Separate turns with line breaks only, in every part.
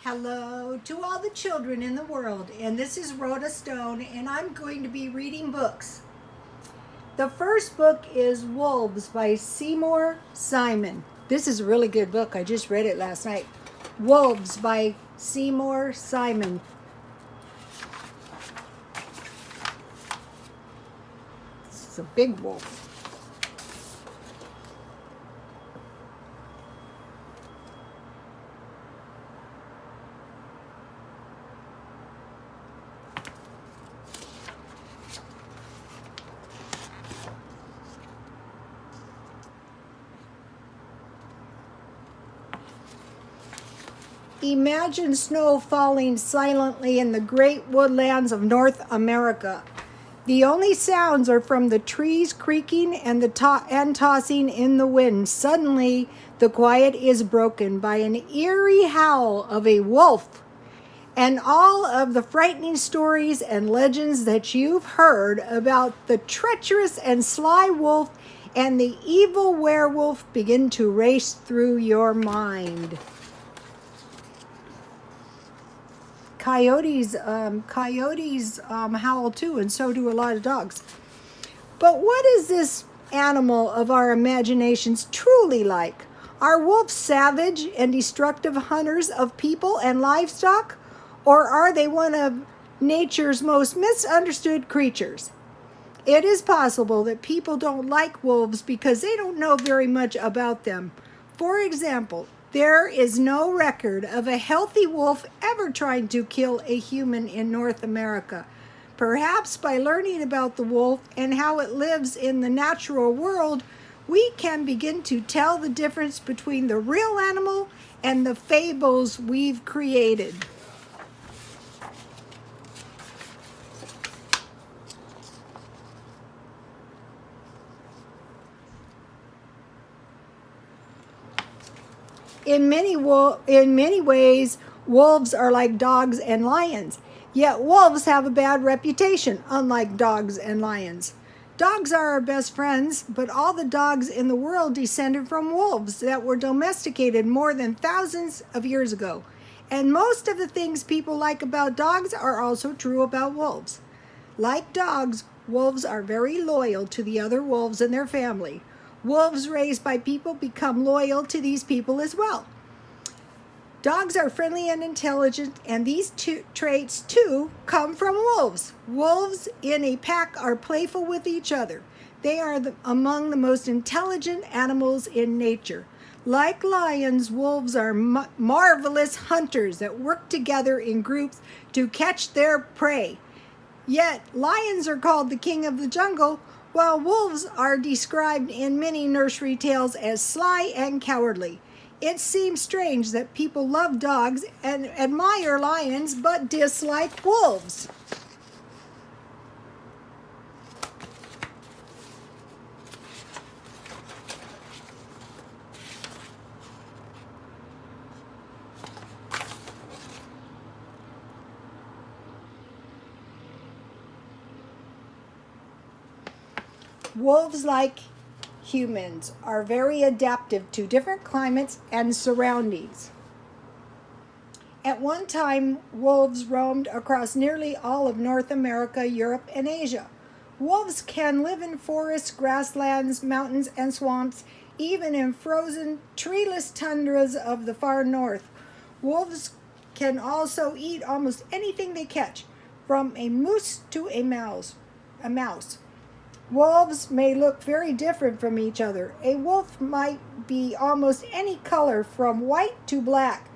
Hello to all the children in the world, and this is Rhoda Stone, and I'm going to be reading books. The first book is Wolves by Seymour Simon. This is a really good book. I just read it last night. Wolves by Seymour Simon. This is a big wolf. Imagine snow falling silently in the great woodlands of North America. The only sounds are from the trees creaking and tossing in the wind. Suddenly, the quiet is broken by an eerie howl of a wolf. And all of the frightening stories and legends that you've heard about the treacherous and sly wolf and the evil werewolf begin to race through your mind. Coyotes howl too, and so do a lot of dogs. But what is this animal of our imaginations truly like? Are wolves savage and destructive hunters of people and livestock? Or are they one of nature's most misunderstood creatures? It is possible that people don't like wolves because they don't know very much about them. For example, there is no record of a healthy wolf ever trying to kill a human in North America. Perhaps by learning about the wolf and how it lives in the natural world, we can begin to tell the difference between the real animal and the fables we've created. In many ways, wolves are like dogs and lions. Yet wolves have a bad reputation, unlike dogs and lions. Dogs are our best friends, but all the dogs in the world descended from wolves that were domesticated more than thousands of years ago. And most of the things people like about dogs are also true about wolves. Like dogs, wolves are very loyal to the other wolves in their family. Wolves raised by people become loyal to these people as well. Dogs are friendly and intelligent, and these two traits, too, come from wolves. Wolves in a pack are playful with each other. They are among the most intelligent animals in nature. Like lions, wolves are marvelous hunters that work together in groups to catch their prey. Yet, lions are called the king of the jungle, while wolves are described in many nursery tales as sly and cowardly. It seems strange that people love dogs and admire lions but dislike wolves. Wolves, like humans, are very adaptive to different climates and surroundings. At one time, wolves roamed across nearly all of North America, Europe, and Asia. Wolves can live in forests, grasslands, mountains, and swamps, even in frozen, treeless tundras of the far north. Wolves can also eat almost anything they catch, from a moose to a mouse. Wolves may look very different from each other. A wolf might be almost any color from white to black,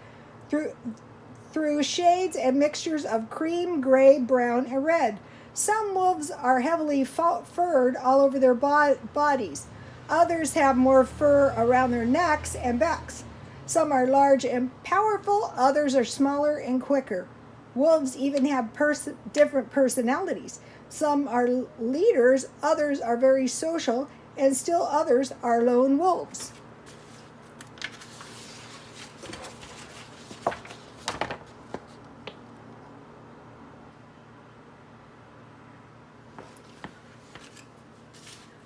through shades and mixtures of cream, gray, brown, and red. Some wolves are heavily furred all over their bodies. Others have more fur around their necks and backs. Some are large and powerful, others are smaller and quicker. Wolves even have different personalities. Some are leaders, others are very social, and still others are lone wolves.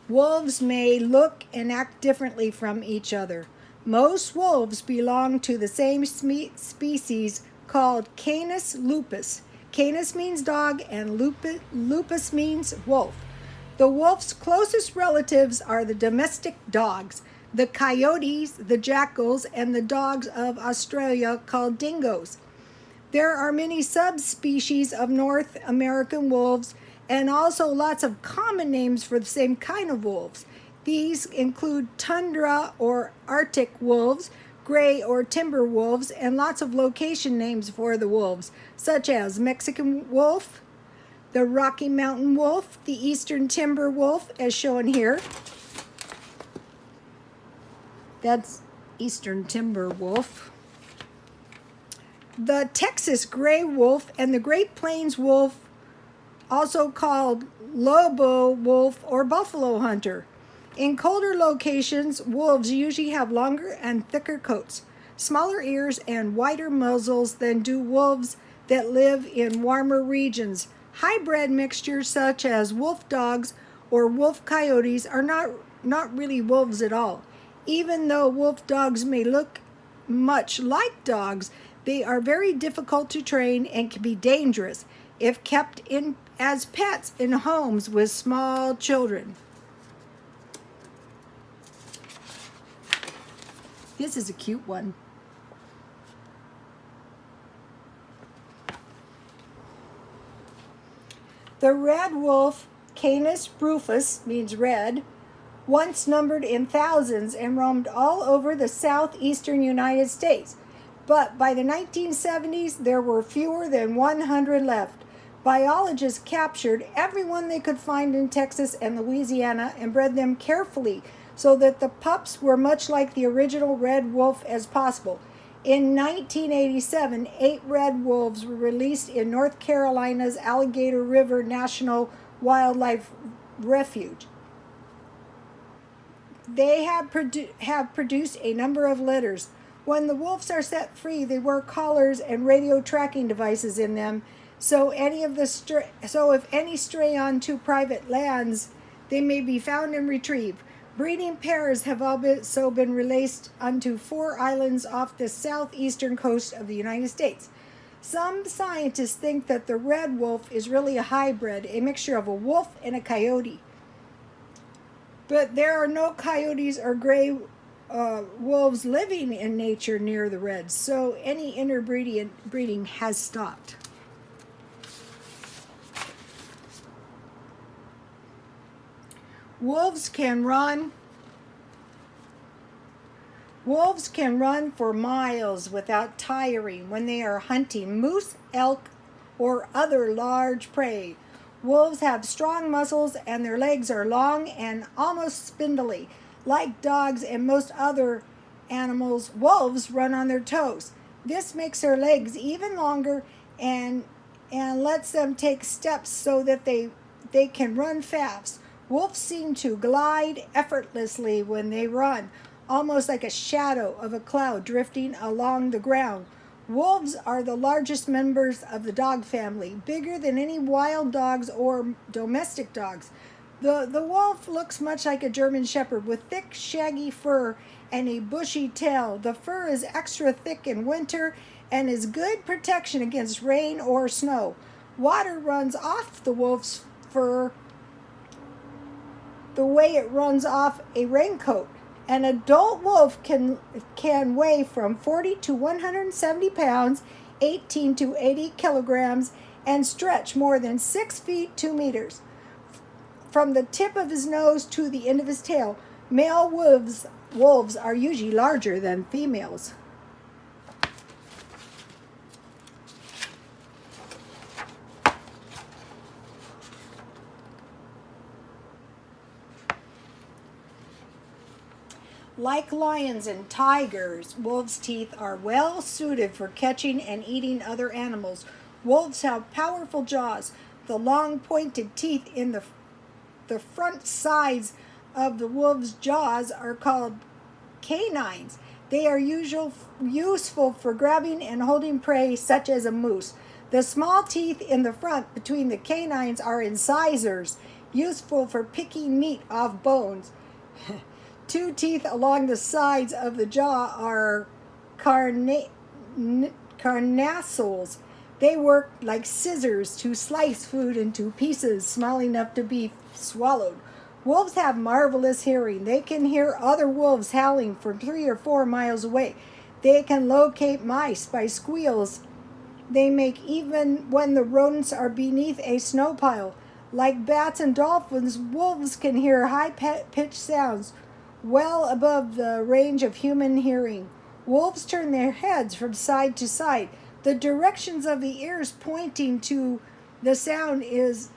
Wolves may look and act differently from each other. Most wolves belong to the same species called Canis lupus. Canis means dog and lupus means wolf. The wolf's closest relatives are the domestic dogs, the coyotes, the jackals, and the dogs of Australia called dingoes. There are many subspecies of North American wolves and also lots of common names for the same kind of wolves. These include tundra or Arctic wolves, gray or timber wolves, and lots of location names for the wolves, such as Mexican wolf, the Rocky Mountain wolf, the Eastern timber wolf, as shown here. That's Eastern timber wolf. The Texas gray wolf and the Great Plains wolf, also called Lobo wolf or buffalo hunter. In colder locations, wolves usually have longer and thicker coats, smaller ears, and wider muzzles than do wolves that live in warmer regions. Hybrid mixtures such as wolf dogs or wolf coyotes are not really wolves at all. Even though wolf dogs may look much like dogs, they are very difficult to train and can be dangerous if kept as pets in homes with small children. This is a cute one. The red wolf, Canis rufus, means red, once numbered in thousands and roamed all over the southeastern United States. But by the 1970s, there were fewer than 100 left. Biologists captured everyone they could find in Texas and Louisiana and bred them carefully so that the pups were much like the original red wolf as possible. In 1987, 8 red wolves were released in North Carolina's Alligator River National Wildlife Refuge. They have produced a number of litters. When the wolves are set free, they wear collars and radio tracking devices in them, so if any stray onto private lands, they may be found and retrieved. Breeding pairs have also been released onto 4 islands off the southeastern coast of the United States. Some scientists think that the red wolf is really a hybrid, a mixture of a wolf and a coyote. But there are no coyotes or gray wolves living in nature near the reds, so any interbreeding has stopped. Wolves can run for miles without tiring when they are hunting moose, elk, or other large prey. Wolves have strong muscles and their legs are long and almost spindly. Like dogs and most other animals, wolves run on their toes. This makes their legs even longer and lets them take steps so that they can run fast. Wolves seem to glide effortlessly when they run, almost like a shadow of a cloud drifting along the ground. Wolves are the largest members of the dog family, bigger than any wild dogs or domestic dogs. The wolf looks much like a German shepherd with thick, shaggy fur and a bushy tail. The fur is extra thick in winter and is good protection against rain or snow. Water runs off the wolf's fur the way it runs off a raincoat. An adult wolf can weigh from 40 to 170 pounds, 18 to 80 kilograms, and stretch more than 6 feet 2 meters. From the tip of his nose to the end of his tail, male wolves are usually larger than females. Like lions and tigers, wolves' teeth are well suited for catching and eating other animals. Wolves have powerful jaws. The long pointed teeth in the front sides of the wolf's jaws are called canines. They are useful for grabbing and holding prey such as a moose. The small teeth in the front between the canines are incisors, useful for picking meat off bones. 2 teeth along the sides of the jaw are carnations. carnassials. They work like scissors to slice food into pieces small enough to be swallowed. Wolves have marvelous hearing. They can hear other wolves howling from 3 or 4 miles away. They can locate mice by squeals they make even when the rodents are beneath a snow pile. Like bats and dolphins, wolves can hear high-pitched sounds well above the range of human hearing. Wolves turn their heads from side to side. The directions of the ears pointing to the sound is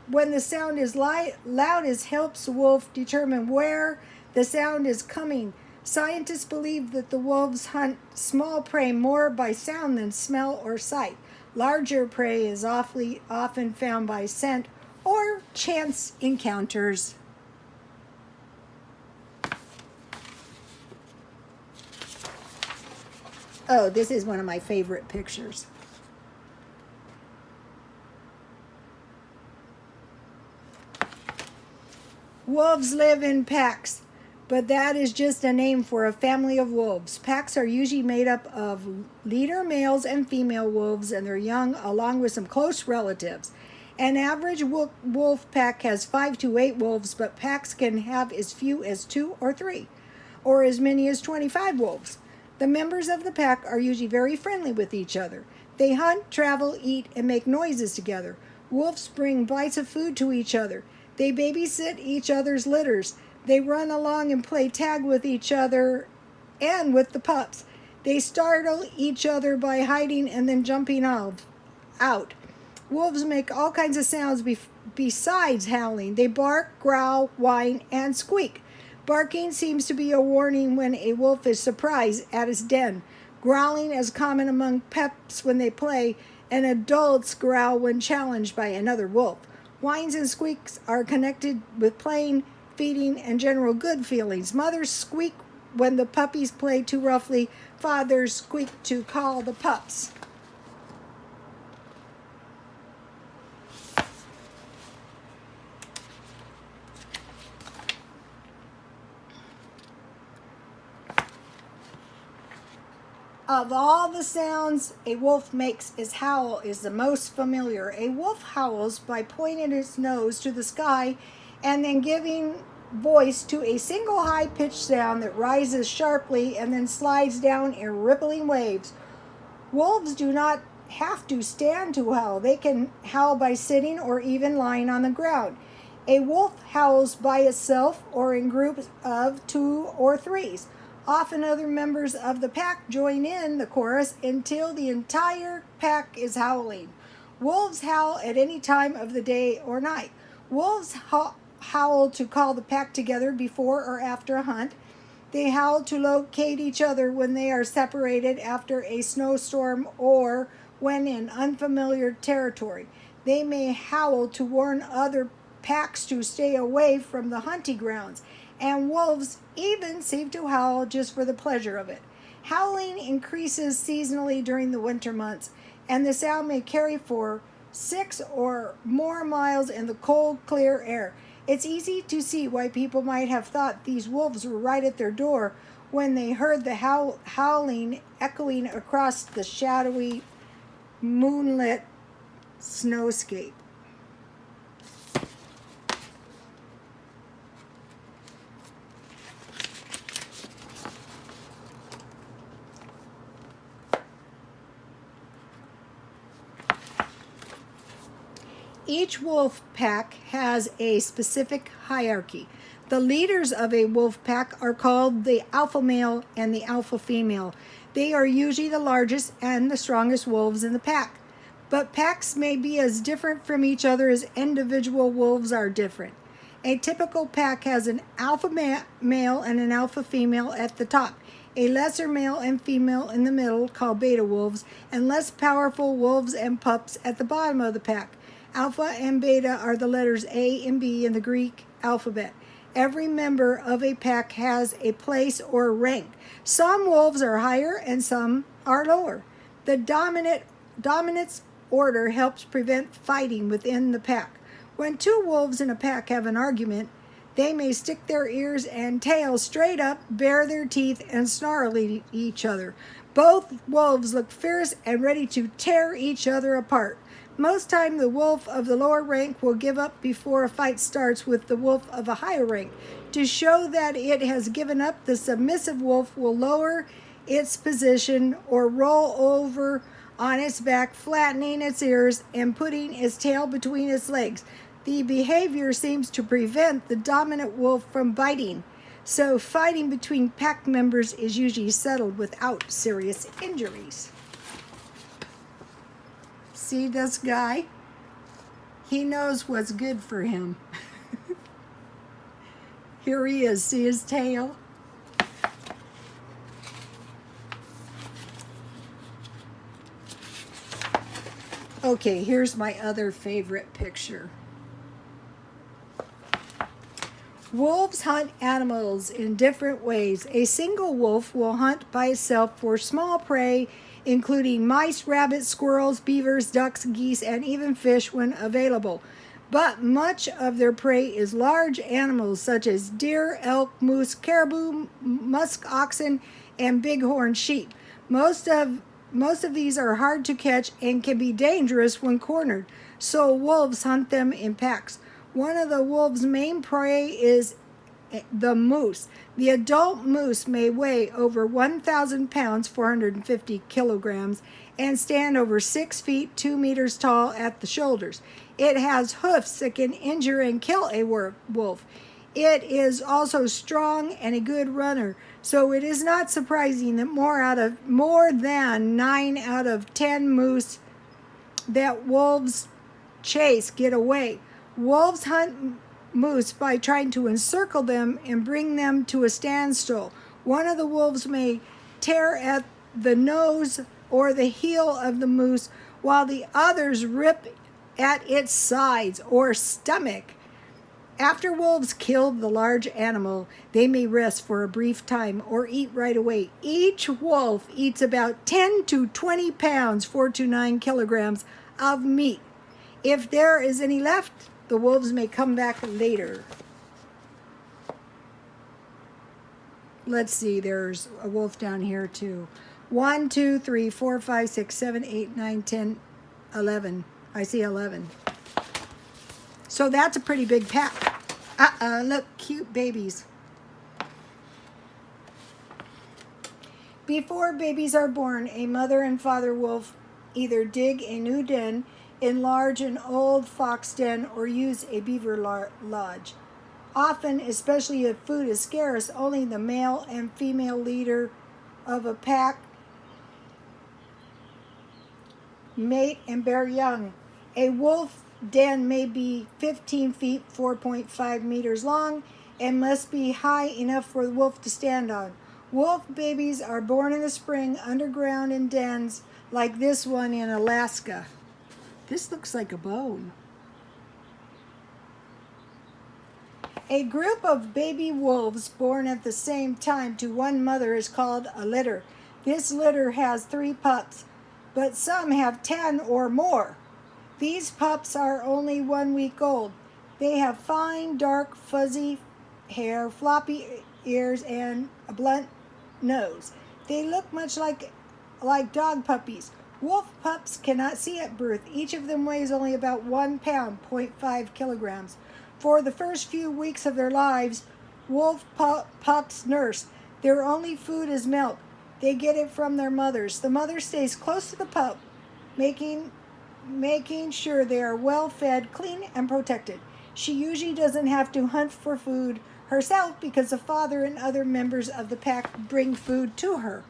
when the sound is loudest helps the wolf determine where the sound is coming. Scientists believe that the wolves hunt small prey more by sound than smell or sight. Larger prey is often found by scent or chance encounters. Oh, this is one of my favorite pictures. Wolves live in packs, but that is just a name for a family of wolves. Packs are usually made up of leader males and female wolves and their young, along with some close relatives. An average wolf pack has 5 to 8 wolves, but packs can have as few as 2 or 3, or as many as 25 wolves. The members of the pack are usually very friendly with each other. They hunt, travel, eat, and make noises together. Wolves bring bites of food to each other. They babysit each other's litters. They run along and play tag with each other and with the pups. They startle each other by hiding and then jumping out. Wolves make all kinds of sounds besides howling. They bark, growl, whine, and squeak. Barking seems to be a warning when a wolf is surprised at its den. Growling is common among pups when they play, and adults growl when challenged by another wolf. Whines and squeaks are connected with playing, feeding, and general good feelings. Mothers squeak when the puppies play too roughly. Fathers squeak to call the pups. Of all the sounds a wolf makes, its howl is the most familiar. A wolf howls by pointing its nose to the sky and then giving voice to a single high-pitched sound that rises sharply and then slides down in rippling waves. Wolves do not have to stand to howl. They can howl by sitting or even lying on the ground. A wolf howls by itself or in groups of 2 or 3. Often other members of the pack join in the chorus until the entire pack is howling. Wolves howl at any time of the day or night. Wolves howl to call the pack together before or after a hunt. They howl to locate each other when they are separated after a snowstorm or when in unfamiliar territory. They may howl to warn other packs to stay away from the hunting grounds. And wolves even seem to howl just for the pleasure of it. Howling increases seasonally during the winter months, and the sound may carry for 6 or more miles in the cold, clear air. It's easy to see why people might have thought these wolves were right at their door when they heard the howling echoing across the shadowy, moonlit snowscape. Each wolf pack has a specific hierarchy. The leaders of a wolf pack are called the alpha male and the alpha female. They are usually the largest and the strongest wolves in the pack. But packs may be as different from each other as individual wolves are different. A typical pack has an alpha male and an alpha female at the top, a lesser male and female in the middle called beta wolves, and less powerful wolves and pups at the bottom of the pack. Alpha and beta are the letters A and B in the Greek alphabet. Every member of a pack has a place or rank. Some wolves are higher and some are lower. The dominance order helps prevent fighting within the pack. When 2 wolves in a pack have an argument, they may stick their ears and tails straight up, bare their teeth, and snarl at each other. Both wolves look fierce and ready to tear each other apart. Most time the wolf of the lower rank will give up before a fight starts with the wolf of a higher rank. To show that it has given up, the submissive wolf will lower its position or roll over on its back, flattening its ears and putting its tail between its legs. The behavior seems to prevent the dominant wolf from biting. So fighting between pack members is usually settled without serious injuries. See this guy? He knows what's good for him. Here he is. See his tail? Okay, here's my other favorite picture. Wolves hunt animals in different ways. A single wolf will hunt by itself for small prey, including mice, rabbits, squirrels, beavers, ducks, geese, and even fish when available. But much of their prey is large animals such as deer, elk, moose, caribou, musk oxen, and bighorn sheep. Most of these are hard to catch and can be dangerous when cornered, so wolves hunt them in packs. One of the wolves' main prey is the moose. The adult moose may weigh over 1,000 pounds, 450 kilograms, and stand over 6 feet, 2 meters tall at the shoulders. It has hoofs that can injure and kill a wolf. It is also strong and a good runner, so it is not surprising that more than 9 out of 10 moose that wolves chase get away. Wolves hunt moose by trying to encircle them and bring them to a standstill. One of the wolves may tear at the nose or the heel of the moose, while the others rip at its sides or stomach. After wolves kill the large animal, they may rest for a brief time or eat right away. Each wolf eats about 10 to 20 pounds, 4 to 9 kilograms of meat. If there is any left, the wolves may come back later. Let's see, there's a wolf down here too. 1, 2, 3, 4, 5, 6, 7, 8, 9, 10, 11. I see 11. So that's a pretty big pack. Look, cute babies. Before babies are born, a mother and father wolf either dig a new den, enlarge an old fox den, or use a beaver lodge. Often, especially if food is scarce, only the male and female leader of a pack mate and bear young. A wolf den may be 15 feet, 4.5 meters long, and must be high enough for the wolf to stand on. Wolf babies are born in the spring underground in dens like this one in Alaska. This looks like a bone. A group of baby wolves born at the same time to one mother is called a litter. This litter has 3 pups, but some have 10 or more. These pups are only 1 week old. They have fine, dark, fuzzy hair, floppy ears, and a blunt nose. They look much like dog puppies. Wolf pups cannot see at birth. Each of them weighs only about 1 pound, 0.5 kilograms. For the first few weeks of their lives, wolf pups nurse. Their only food is milk. They get it from their mothers. The mother stays close to the pup, making sure they are well fed, clean, and protected. She usually doesn't have to hunt for food herself because the father and other members of the pack bring food to her.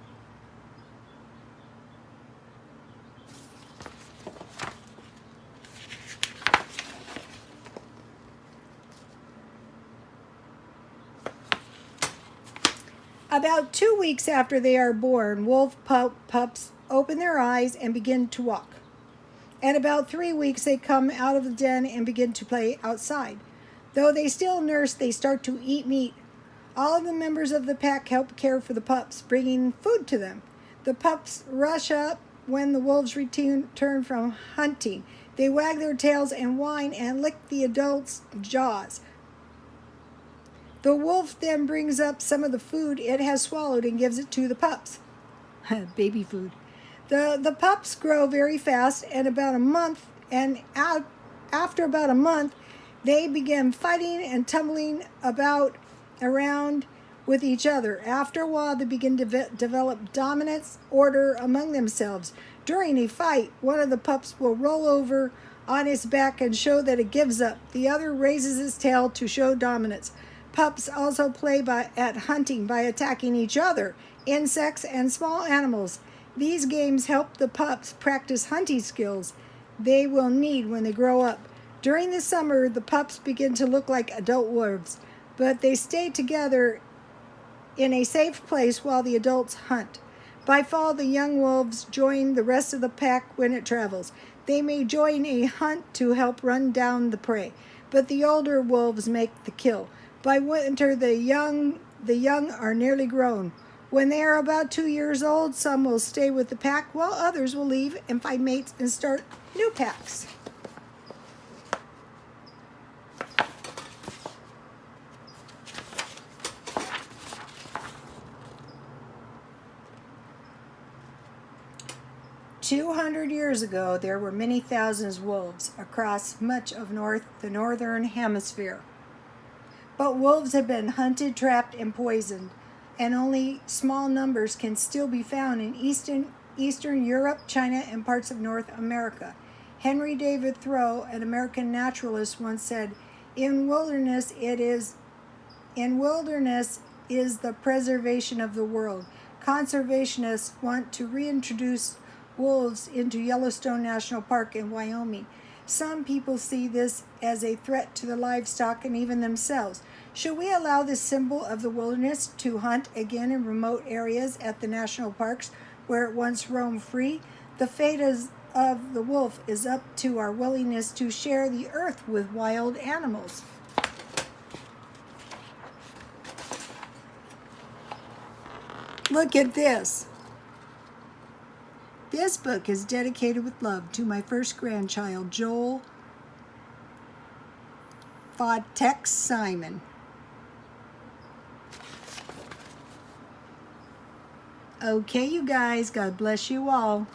About 2 weeks after they are born, wolf pups open their eyes and begin to walk. At about 3 weeks, they come out of the den and begin to play outside. Though they still nurse, they start to eat meat. All of the members of the pack help care for the pups, bringing food to them. The pups rush up when the wolves return from hunting. They wag their tails and whine and lick the adults' jaws. The wolf then brings up some of the food it has swallowed and gives it to the pups. Baby food. The pups grow very fast, and after about a month, they begin fighting and tumbling around with each other. After a while, they begin to develop dominance, order among themselves. During a fight, one of the pups will roll over on its back and show that it gives up. The other raises its tail to show dominance. Pups also play at hunting by attacking each other, insects, and small animals. These games help the pups practice hunting skills they will need when they grow up. During the summer, the pups begin to look like adult wolves, but they stay together in a safe place while the adults hunt. By fall, the young wolves join the rest of the pack when it travels. They may join a hunt to help run down the prey, but the older wolves make the kill. By winter, the young are nearly grown. When they are about 2 years old, some will stay with the pack, while others will leave and find mates and start new packs. "200 years ago, there were many thousands of wolves across much of the northern hemisphere. But wolves have been hunted, trapped, and poisoned, and only small numbers can still be found in Eastern Europe, China, and parts of North America. Henry David Thoreau, an American naturalist, once said, In wilderness is the preservation of the world. Conservationists want to reintroduce wolves into Yellowstone National Park in Wyoming. Some people see this as a threat to the livestock and even themselves. Should we allow this symbol of the wilderness to hunt again in remote areas at the national parks where it once roamed free? The fate of the wolf is up to our willingness to share the earth with wild animals." Look at this. This book is dedicated with love to my first grandchild, Joel Fodtex Simon. Okay, you guys, God bless you all.